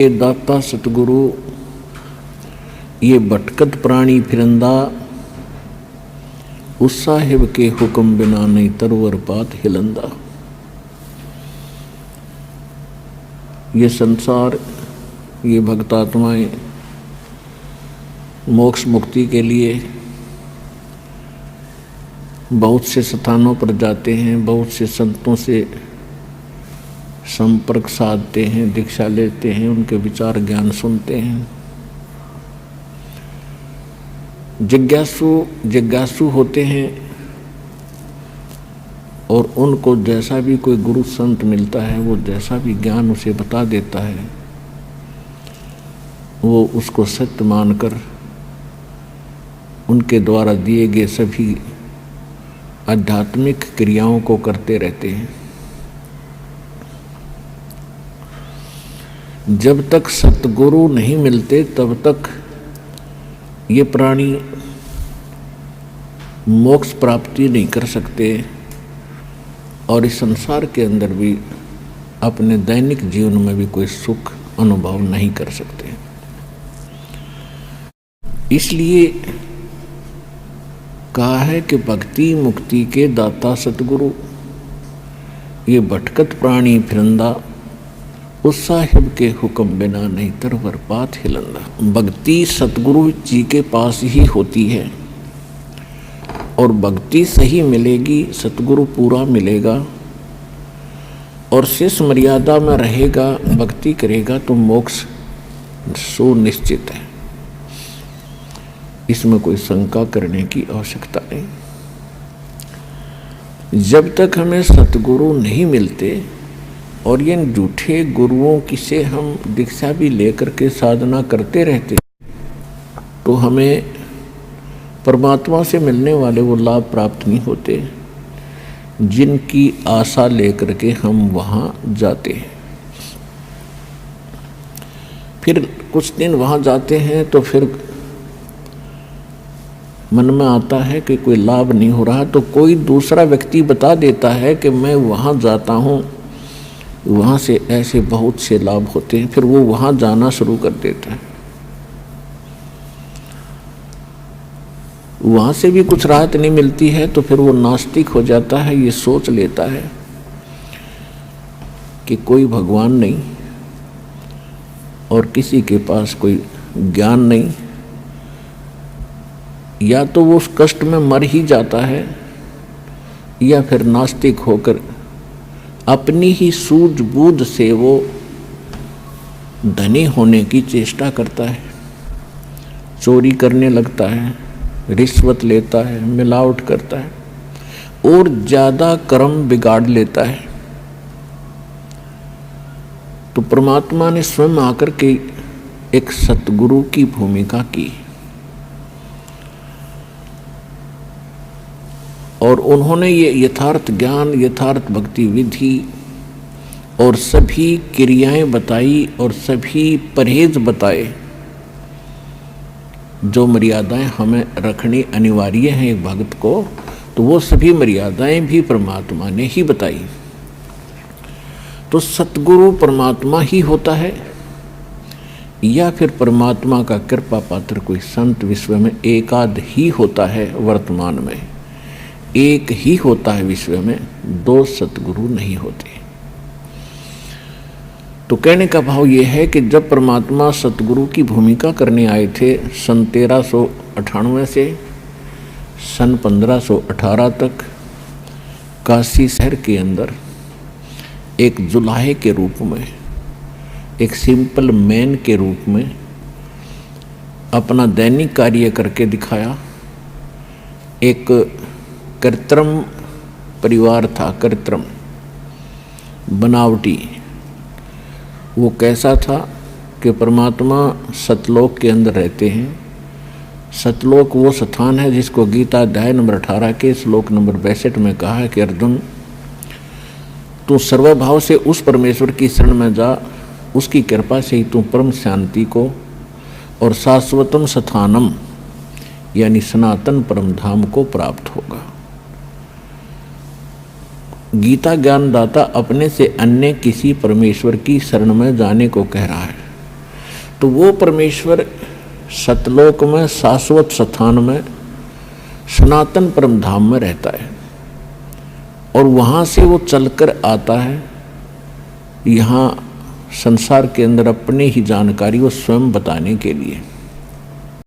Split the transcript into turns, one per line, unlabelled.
ये दाता सतगुरु ये भटकत प्राणी फिरंदा, उस साहिब के हुक्म बिना नहीं तरवर पात हिलंदा। ये संसार, ये भक्तात्माएं मोक्ष मुक्ति के लिए बहुत से स्थानों पर जाते हैं, बहुत से संतों से संपर्क साधते हैं, दीक्षा लेते हैं, उनके विचार ज्ञान सुनते हैं। जिज्ञासु होते हैं और उनको जैसा भी कोई गुरु संत मिलता है, वो जैसा भी ज्ञान उसे बता देता है, वो उसको सत्य मानकर उनके द्वारा दिए गए सभी आध्यात्मिक क्रियाओं को करते रहते हैं। जब तक सतगुरु नहीं मिलते तब तक ये प्राणी मोक्ष प्राप्ति नहीं कर सकते और इस संसार के अंदर भी अपने दैनिक जीवन में भी कोई सुख अनुभव नहीं कर सकते। इसलिए कहा है कि भक्ति मुक्ति के दाता सतगुरु, ये भटकत प्राणी फिरंदा, उस साहिब के हुक्म बिना नहीं तरवर पात हिलंदा। भक्ति सतगुरु जी के पास ही होती है और भक्ति सही मिलेगी, सतगुरु पूरा मिलेगा और शेष मर्यादा में रहेगा, भक्ति करेगा तो मोक्ष सुनिश्चित है। इसमें कोई शंका करने की आवश्यकता नहीं। जब तक हमें सतगुरु नहीं मिलते और ये झूठे गुरुओं की से हम दीक्षा भी लेकर के साधना करते रहते, तो हमें परमात्मा से मिलने वाले वो लाभ प्राप्त नहीं होते जिनकी आशा लेकर के हम वहाँ जाते हैं। फिर कुछ दिन वहाँ जाते हैं तो फिर मन में आता है कि कोई लाभ नहीं हो रहा, तो कोई दूसरा व्यक्ति बता देता है कि मैं वहाँ जाता हूँ, वहाँ से ऐसे बहुत से लाभ होते हैं। फिर वो वहाँ जाना शुरू कर देता है। वहाँ से भी कुछ राहत नहीं मिलती है तो फिर वो नास्तिक हो जाता है। ये सोच लेता है कि कोई भगवान नहीं और किसी के पास कोई ज्ञान नहीं, या तो वो उस कष्ट में मर ही जाता है या फिर नास्तिक होकर अपनी ही सूझबूझ से वो धनी होने की चेष्टा करता है, चोरी करने लगता है, रिश्वत लेता है, मिलावट करता है और ज़्यादा कर्म बिगाड़ लेता है। तो परमात्मा ने स्वयं आकर के एक सतगुरु की भूमिका की और उन्होंने ये यथार्थ ज्ञान, यथार्थ भक्ति विधि और सभी क्रियाएं बताई और सभी परहेज बताए, जो मर्यादाएं हमें रखनी अनिवार्य हैं एक भक्त को, तो वो सभी मर्यादाएं भी परमात्मा ने ही बताई। तो सतगुरु परमात्मा ही होता है या फिर परमात्मा का कृपा पात्र कोई संत विश्व में एकाध ही होता है। वर्तमान में एक ही होता है, विश्व में दो सतगुरु नहीं होते। तो कहने का भाव ये है कि जब परमात्मा सतगुरु की भूमिका करने आए थे सन 1398 से सन 1518 तक काशी शहर के अंदर एक जुलाहे के रूप में, एक सिंपल मैन के रूप में अपना दैनिक कार्य करके दिखाया। एक कृत्रिम परिवार था, कृत्रिम बनावटी। वो कैसा था कि परमात्मा सतलोक के अंदर रहते हैं। सतलोक वो स्थान है जिसको गीता अध्याय नंबर 18 के श्लोक नंबर 62 में कहा है कि अर्जुन, तू सर्वभाव से उस परमेश्वर की शरण में जा, उसकी कृपा से ही तू परम शांति को और शाश्वतम स्थानम यानी सनातन परम धाम को प्राप्त होगा। गीता ज्ञानदाता अपने से अन्य किसी परमेश्वर की शरण में जाने को कह रहा है। तो वो परमेश्वर सतलोक में, शाश्वत स्थान में, सनातन परम धाम में रहता है और वहाँ से वो चलकर आता है यहाँ संसार के अंदर अपनी ही जानकारी वो स्वयं बताने के लिए।